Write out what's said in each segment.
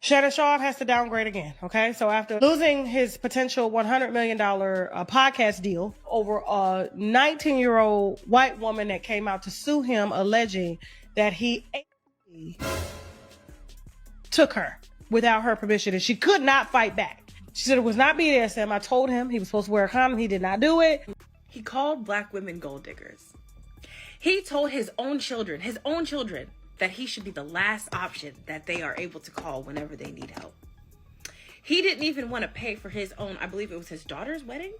Shannon Sharpe has to downgrade again, okay? So after losing his potential $100 million podcast deal over a 19-year-old white woman that came out to sue him alleging that he took her without her permission and she could not fight back. She said it was not BDSM. I told him he was supposed to wear a condom. He did not do it. He called black women gold diggers. He told his own children, that he should be the last option that they are able to call whenever they need help. He didn't even want to pay for his own, I believe it was his daughter's wedding.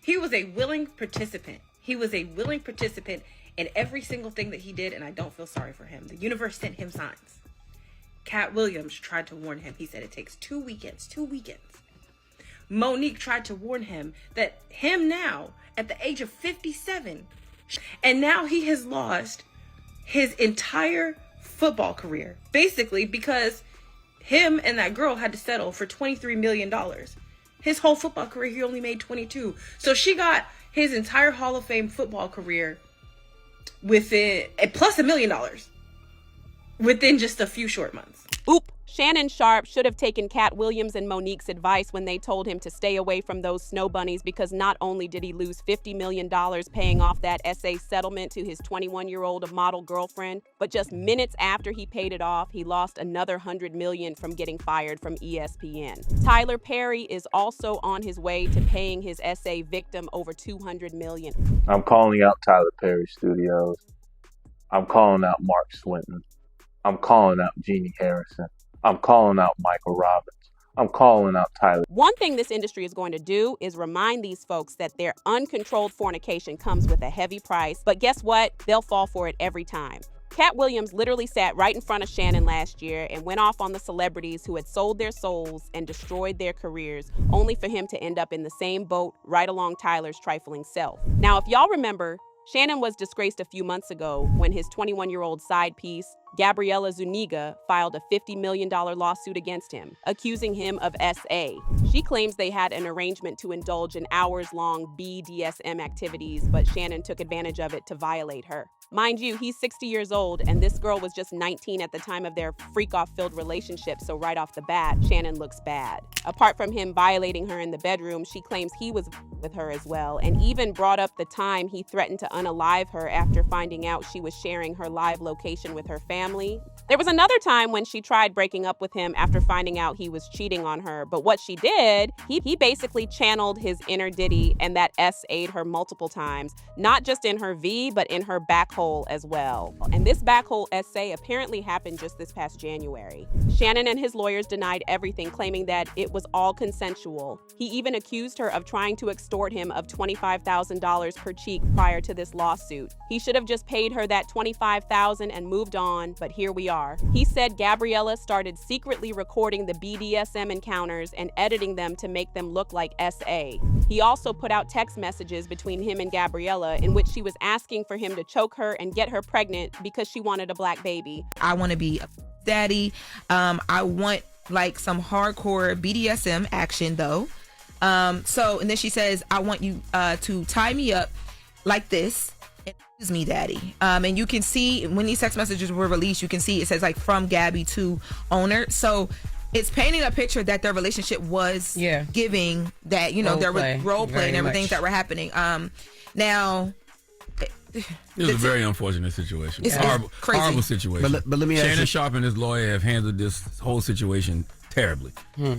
He was a willing participant. He was a willing participant in every single thing that he did, and I don't feel sorry for him. The universe sent him signs. Katt Williams tried to warn him. He said it takes 2 weekends. Monique tried to warn him that him now, at the age of 57, and now he has lost his entire football career, basically because him and that girl had to settle for $23 million. His whole football career, he only made 22. So she got his entire Hall of Fame football career within, plus $1 million within just a few short months. Ooppp. Shannon Sharpe should have taken Katt Williams and Monique's advice when they told him to stay away from those snow bunnies, because not only did he lose $50 million paying off that SA settlement to his 21-year-old model girlfriend, but just minutes after he paid it off, he lost another $100 million from getting fired from ESPN. Tyler Perry is also on his way to paying his SA victim over $200 million. I'm calling out Tyler Perry Studios. I'm calling out Mark Swinton. I'm calling out Jeannie Harrison. I'm calling out Michael Robbins. I'm calling out Tyler. One thing this industry is going to do is remind these folks that their uncontrolled fornication comes with a heavy price, but guess what? They'll fall for it every time. Katt Williams literally sat right in front of Shannon last year and went off on the celebrities who had sold their souls and destroyed their careers, only for him to end up in the same boat right along Tyler's trifling self. Now, if y'all remember, Shannon was disgraced a few months ago when his 21-year-old side piece, Gabriella Zuniga, filed a $50 million lawsuit against him, accusing him of SA. She claims they had an arrangement to indulge in hours-long BDSM activities, but Shannon took advantage of it to violate her. Mind you, he's 60 years old, and this girl was just 19 at the time of their freak-off-filled relationship, so right off the bat, Shannon looks bad. Apart from him violating her in the bedroom, she claims he was with her as well, and even brought up the time he threatened to unalive her after finding out she was sharing her live location with her family. There was another time when she tried breaking up with him after finding out he was cheating on her, but what she did, he basically channeled his inner Diddy, and that SA'd her multiple times, not just in her V, but in her back hole as well. And this backhole SA apparently happened just this past January. Shannon and his lawyers denied everything, claiming that it was all consensual. He even accused her of trying to extort him of $25,000 per cheek prior to this lawsuit. He should have just paid her that $25,000 and moved on, but here we are. He said Gabriella started secretly recording the BDSM encounters and editing them to make them look like SA. He also put out text messages between him and Gabriella in which she was asking for him to choke her and get her pregnant because she wanted a black baby. I want to be a daddy. I want like some hardcore BDSM action though. And then she says, I want you to tie me up like this and use me, daddy. And you can see when these text messages were released, you can see it says like from Gabby to owner. So it's painting a picture that their relationship was giving that, you know, there was role play and everything that were happening. Now, it was a very unfortunate situation. It's crazy. Horrible situation. But let me ask you. Shannon Sharpe and his lawyer have handled this whole situation terribly.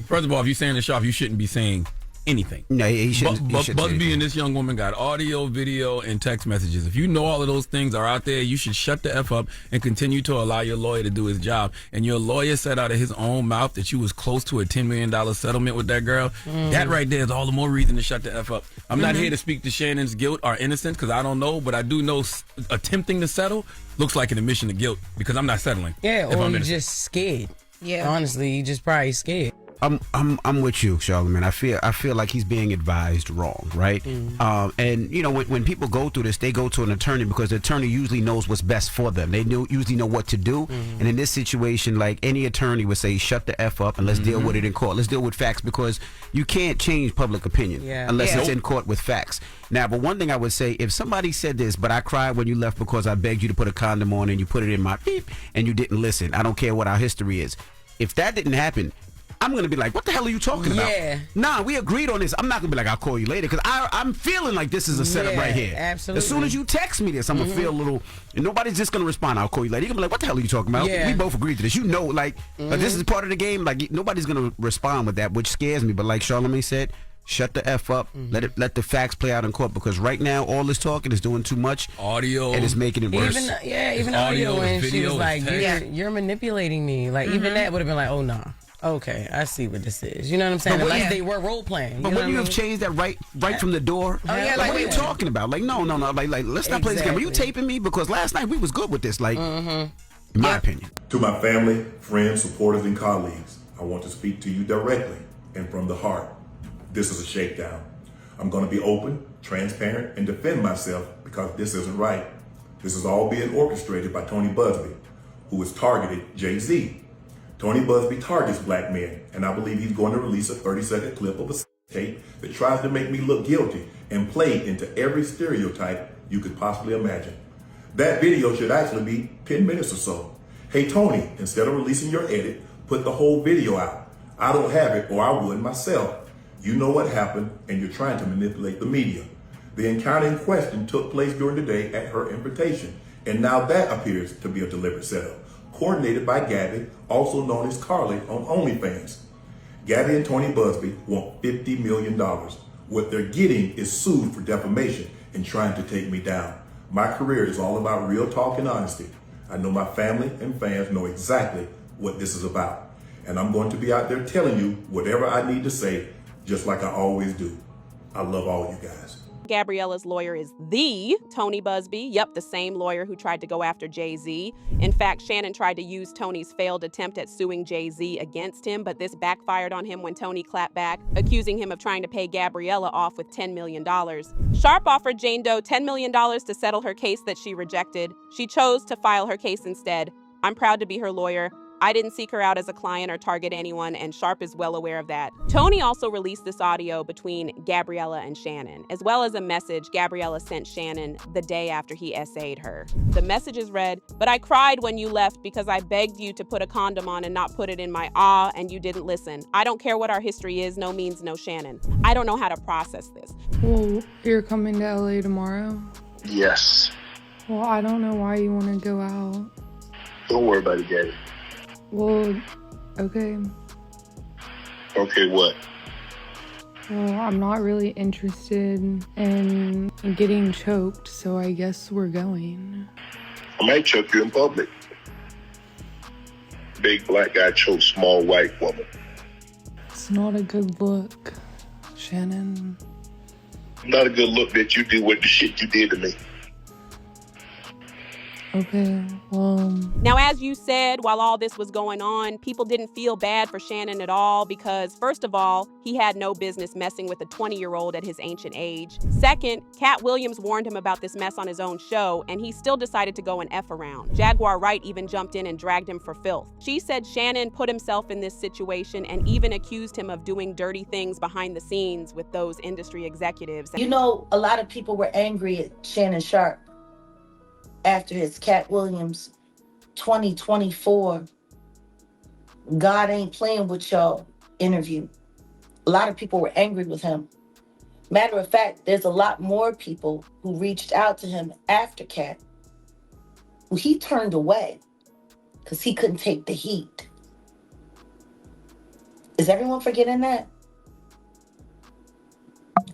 First of all, if you're Shannon Sharpe, you shouldn't be saying anything. No, he shouldn't. Busby and this young woman got audio, video, and text messages. If you know all of those things are out there, you should shut the F up and continue to allow your lawyer to do his job. And your lawyer said out of his own mouth that you was close to a $10 million settlement with that girl. That right there is all the more reason to shut the F up. I'm not here to speak to Shannon's guilt or innocence because I don't know, but I do know attempting to settle looks like an admission of guilt because I'm not settling. Yeah, or you're just scared. Yeah. Honestly, you just probably scared. I'm with you, Charlamagne. I feel like he's being advised wrong, right? And you know, when people go through this, they go to an attorney because the attorney usually knows what's best for them. They usually know what to do. And in this situation, like any attorney would say, shut the F up and let's deal with it in court. Let's deal with facts because you can't change public opinion unless it's in court with facts. Now, but one thing I would say, if somebody said this, but I cried when you left because I begged you to put a condom on and you put it in my beep and you didn't listen. I don't care what our history is. If that didn't happen, I'm going to be like, what the hell are you talking about? Nah, we agreed on this. I'm not going to be like, I'll call you later because I'm feeling like this is a setup right here. Absolutely. As soon as you text me this, I'm going to feel a little, and nobody's just going to respond, I'll call you later. You're going to be like, what the hell are you talking about? We both agreed to this. You know, like, this is part of the game. Like, nobody's going to respond with that, which scares me. But like Charlamagne said, shut the F up. Let the facts play out in court because right now, all this talking is doing too much. Audio. And it's making it worse. Even audio. And she was like, you're manipulating me. Like, even that would have been like, oh, no. Okay, I see what this is. You know what I'm saying? Unless they were role playing. But wouldn't you have changed that right from the door? Like, what are you talking about? Like, no. Like, let's not play this game. Are you taping me? Because last night we was good with this. Like, in my opinion. To my family, friends, supporters, and colleagues, I want to speak to you directly and from the heart. This is a shakedown. I'm going to be open, transparent, and defend myself because this isn't right. This is all being orchestrated by Tony Busby, who has targeted Jay-Z. Tony Busby targets black men, and I believe he's going to release a 30-second clip of a tape that tries to make me look guilty and play into every stereotype you could possibly imagine. That video should actually be 10 minutes or so. Hey, Tony, instead of releasing your edit, put the whole video out. I don't have it, or I would myself. You know what happened, and you're trying to manipulate the media. The encounter in question took place during the day at her invitation, and now that appears to be a deliberate setup, coordinated by Gabby, also known as Carly on OnlyFans. Gabby and Tony Busby want $50 million. What they're getting is sued for defamation and trying to take me down. My career is all about real talk and honesty. I know my family and fans know exactly what this is about. And I'm going to be out there telling you whatever I need to say, just like I always do. I love all you guys. Gabriella's lawyer is the Tony Busby. Yep, the same lawyer who tried to go after Jay-Z. In fact, Shannon tried to use Tony's failed attempt at suing Jay-Z against him, but this backfired on him when Tony clapped back, accusing him of trying to pay Gabriella off with $10 million. Sharpe offered Jane Doe $10 million to settle her case that she rejected. She chose to file her case instead. I'm proud to be her lawyer. I didn't seek her out as a client or target anyone, and Sharpe is well aware of that. Tony also released this audio between Gabriella and Shannon, as well as a message Gabriella sent Shannon the day after he essayed her. The messages read, "But I cried when you left because I begged you to put a condom on and not put it in my and you didn't listen. I don't care what our history is, no means no Shannon. I don't know how to process this." Well, you're coming to LA tomorrow? Yes. Well, I don't know why you want to go out. Don't worry about it, Gabby. Well, okay. Okay, what? Well, I'm not really interested in getting choked, so I guess we're going. I might choke you in public. Big black guy chokes small white woman. It's not a good look, Shannon. Not a good look that you did with the shit you did to me. Okay, well... Now, as you said, while all this was going on, people didn't feel bad for Shannon at all because, first of all, he had no business messing with a 20-year-old at his ancient age. Second, Katt Williams warned him about this mess on his own show, and he still decided to go and F around. Jaguar Wright even jumped in and dragged him for filth. She said Shannon put himself in this situation and even accused him of doing dirty things behind the scenes with those industry executives. You know, a lot of people were angry at Shannon Sharpe after his Katt Williams 2024 God Ain't Playing With Y'all interview. A lot of people were angry with him. Matter of fact, there's a lot more people who reached out to him after Katt, who he turned away because he couldn't take the heat. Is everyone forgetting that?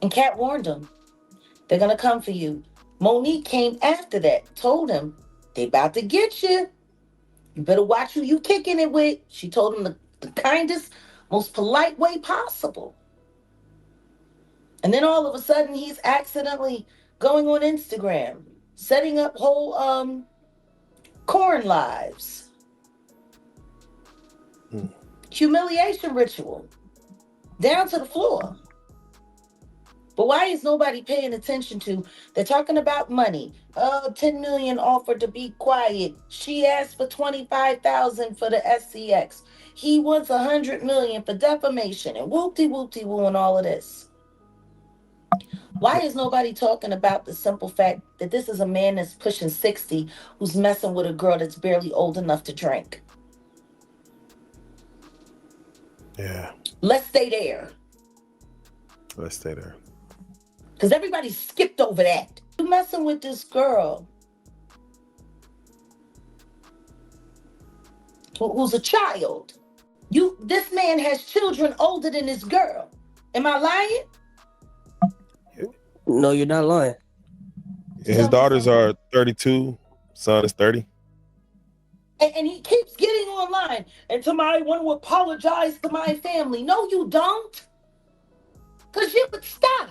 And Katt warned him, they're going to come for you. Monique came after that, told him, they about to get you. You better watch who you kicking it with. She told him the kindest, most polite way possible. And then all of a sudden, he's accidentally going on Instagram, setting up whole corn lives. humiliation ritual down to the floor. But why is nobody paying attention to? They're talking about money. 10 million offered to be quiet. She asked for 25,000 for the SCX. He wants 100 million for defamation and whoop-de-whoop-de-woo and all of this. Why is nobody talking about the simple fact that this is a man that's pushing 60 who's messing with a girl that's barely old enough to drink? Yeah. Let's stay there. Let's stay there. Because everybody skipped over that. You messing with this girl who's a child. This man has children older than this girl. Am I lying? No, you're not lying. Yeah, his daughters are 32. Son is 30. And he keeps getting online. And somebody want to apologize to my family. No, you don't. Because you would stop.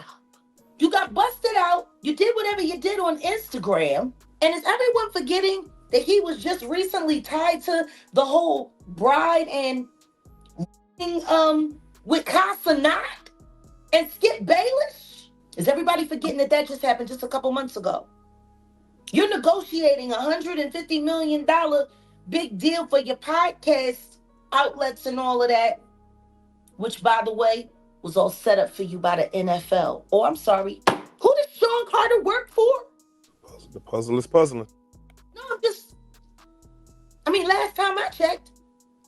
You got busted out. You did whatever you did on Instagram. And is everyone forgetting that he was just recently tied to the whole bride and with Casanat and Skip Bayless? Is everybody forgetting that just happened just a couple months ago? You're negotiating $150 million big deal for your podcast outlets and all of that, which, by the way, was all set up for you by the NFL. Oh, I'm sorry. Who does Sean Carter work for? The puzzle is puzzling. No, last time I checked,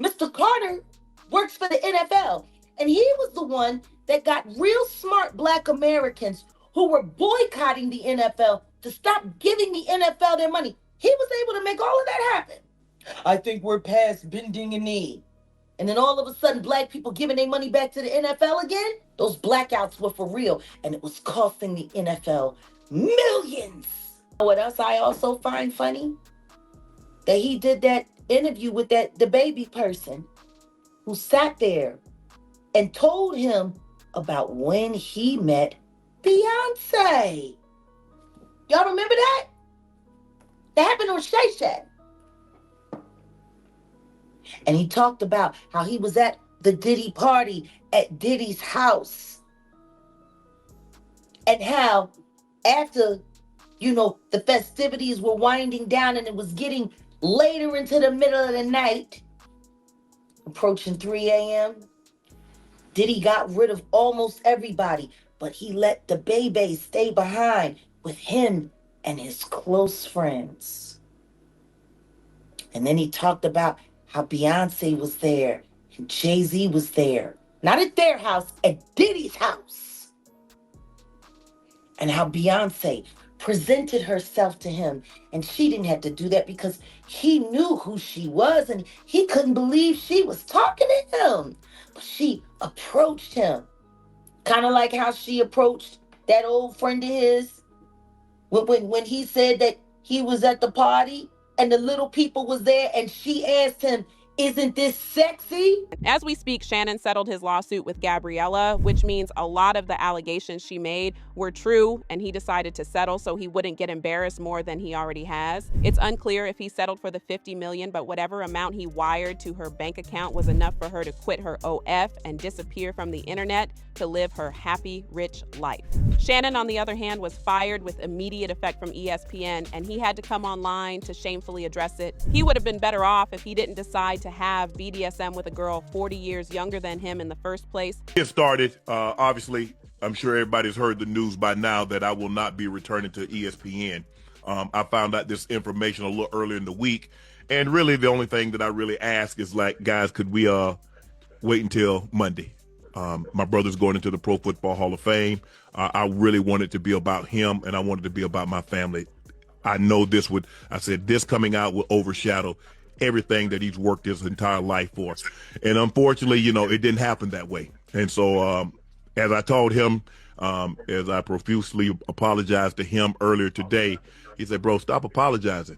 Mr. Carter works for the NFL. And he was the one that got real smart Black Americans who were boycotting the NFL to stop giving the NFL their money. He was able to make all of that happen. I think we're past bending a knee. And then all of a sudden, Black people giving their money back to the NFL again? Those blackouts were for real, and it was costing the NFL millions. What else I also find funny? That he did that interview with the baby person who sat there and told him about when he met Beyonce. Y'all remember that? That happened on Shay Shack. And he talked about how he was at the Diddy party at Diddy's house. And how after, the festivities were winding down and it was getting later into the middle of the night, approaching 3 a.m., Diddy got rid of almost everybody, but he let the baby stay behind with him and his close friends. And then he talked about how Beyonce was there and Jay-Z was there. Not at their house, at Diddy's house. And how Beyonce presented herself to him. And she didn't have to do that because he knew who she was and he couldn't believe she was talking to him. But she approached him. Kind of like how she approached that old friend of his when he said that he was at the party and the little people was there and she asked him, "Isn't this sexy?" As we speak, Shannon settled his lawsuit with Gabriella, which means a lot of the allegations she made were true, and he decided to settle so he wouldn't get embarrassed more than he already has. It's unclear if he settled for the $50 million, but whatever amount he wired to her bank account was enough for her to quit her OF and disappear from the internet to live her happy, rich life. Shannon, on the other hand, was fired with immediate effect from ESPN, and he had to come online to shamefully address it. He would have been better off if he didn't decide to have BDSM with a girl 40 years younger than him in the first place. Get started. Obviously, I'm sure everybody's heard the news by now that I will not be returning to ESPN. I found out this information a little earlier in the week, and really the only thing that I really ask is, like, guys, could we wait until Monday? My brother's going into the Pro Football Hall of Fame. I really wanted to be about him, and I wanted to be about my family. I know this coming out will overshadow everything that he's worked his entire life for. And unfortunately, it didn't happen that way. And so as I told him, as I profusely apologized to him earlier today, he said, "Bro, stop apologizing.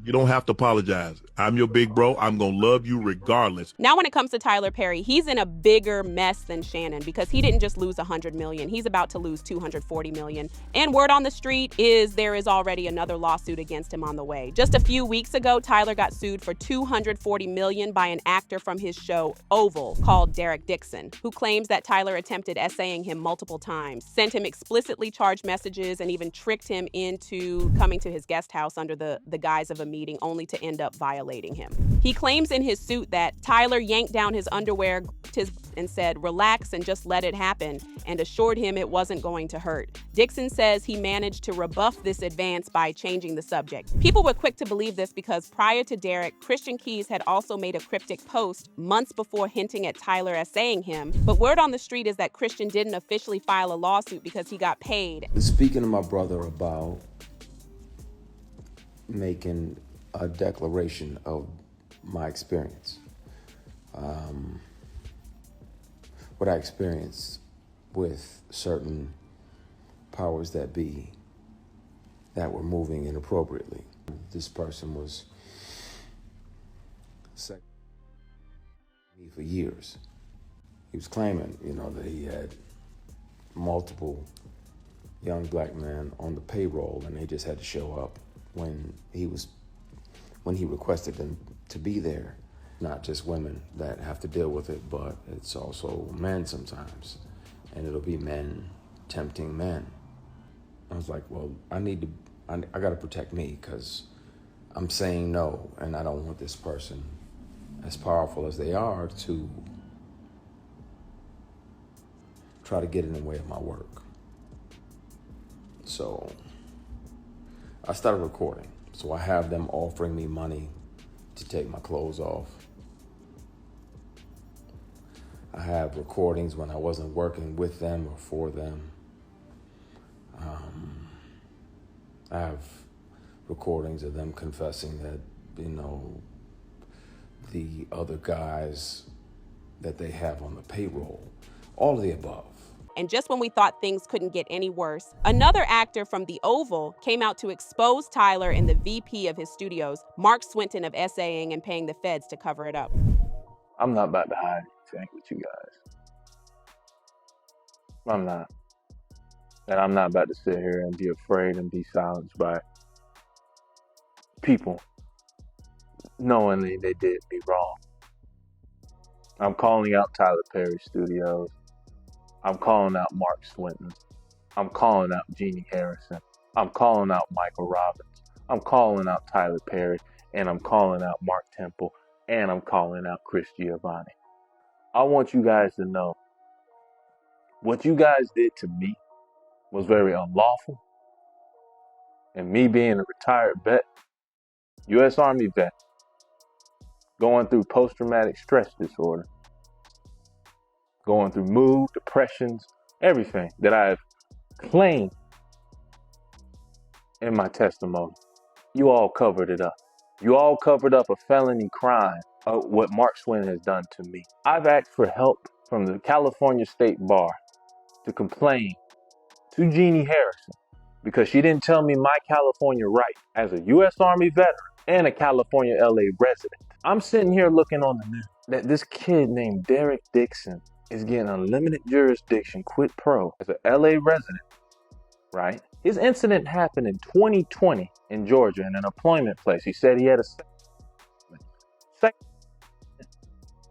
You don't have to apologize. I'm your big bro. I'm going to love you regardless. Now, when it comes to Tyler Perry, he's in a bigger mess than Shannon because he didn't just lose $100 million. He's about to lose $240 million. And word on the street is there is already another lawsuit against him on the way. Just a few weeks ago, Tyler got sued for $240 million by an actor from his show Oval called Derek Dixon, who claims that Tyler attempted essaying him multiple times, sent him explicitly charged messages, and even tricked him into coming to his guest house under the guise of a meeting, only to end up violating him. He claims in his suit that Tyler yanked down his underwear and said, "Relax and just let it happen," and assured him it wasn't going to hurt. Dixon says he managed to rebuff this advance by changing the subject. People were quick to believe this because prior to Derek, Christian Keys had also made a cryptic post months before hinting at Tyler essaying him. But word on the street is that Christian didn't officially file a lawsuit because he got paid. Speaking to my brother about making a declaration of my experience, what I experienced with certain powers that be that were moving inappropriately. This person was second me for years. He was claiming, that he had multiple young black men on the payroll, and they just had to show up when he requested them to be there. Not just women that have to deal with it, but it's also men sometimes. And it'll be men tempting men. I was like, well, I gotta protect me because I'm saying no, and I don't want this person, as powerful as they are, to try to get in the way of my work. So I started recording. So I have them offering me money to take my clothes off. I have recordings when I wasn't working with them or for them. I have recordings of them confessing that, the other guys that they have on the payroll, all of the above. And just when we thought things couldn't get any worse, another actor from The Oval came out to expose Tyler and the VP of his studios, Mark Swinton, of essaying and paying the feds to cover it up. I'm not about to hide anything with you guys. I'm not. And I'm not about to sit here and be afraid and be silenced by people knowingly they did me wrong. I'm calling out Tyler Perry Studios. I'm calling out Mark Swinton. I'm calling out Jeannie Harrison. I'm calling out Michael Robbins. I'm calling out Tyler Perry. And I'm calling out Mark Temple. And I'm calling out Chris Giovanni. I want you guys to know what you guys did to me was very unlawful. And me being a retired vet, U.S. Army vet, going through post-traumatic stress disorder, going through mood, depressions, everything that I've claimed in my testimony. You all covered it up. You all covered up a felony crime of what Mark Swinton has done to me. I've asked for help from the California State Bar to complain to Jeannie Harrison because she didn't tell me my California right as a U.S. Army veteran and a California LA resident. I'm sitting here looking on the news that this kid named Derek Dixon is getting unlimited jurisdiction quid pro as an LA resident, right? His incident happened in 2020 in Georgia in an employment place. He said he had a second,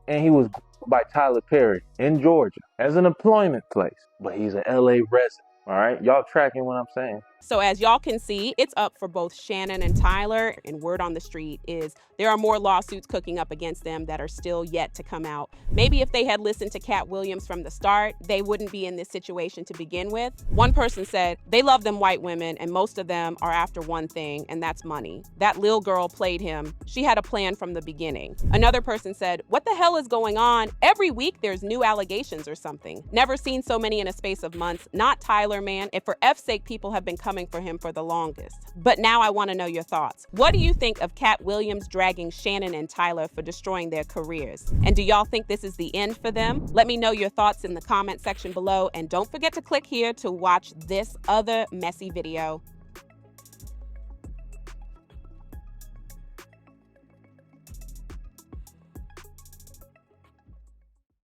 and he was by Tyler Perry in Georgia as an employment place, but he's an LA resident. All right, y'all tracking what I'm saying? So as y'all can see, it's up for both Shannon and Tyler, and word on the street is there are more lawsuits cooking up against them that are still yet to come out. Maybe if they had listened to Katt Williams from the start, they wouldn't be in this situation to begin with. One person said, they love them white women, and most of them are after one thing, and that's money. That Lil girl played him. She had a plan from the beginning. Another person said, what the hell is going on? Every week there's new allegations or something. Never seen so many in a space of months. Not Tyler, man. And for F's sake, people have been coming for him for the longest. But now I want to know your thoughts. What do you think of Katt Williams dragging Shannon and Tyler for destroying their careers? And do y'all think this is the end for them? Let me know your thoughts in the comment section below, and don't forget to click here to watch this other messy video.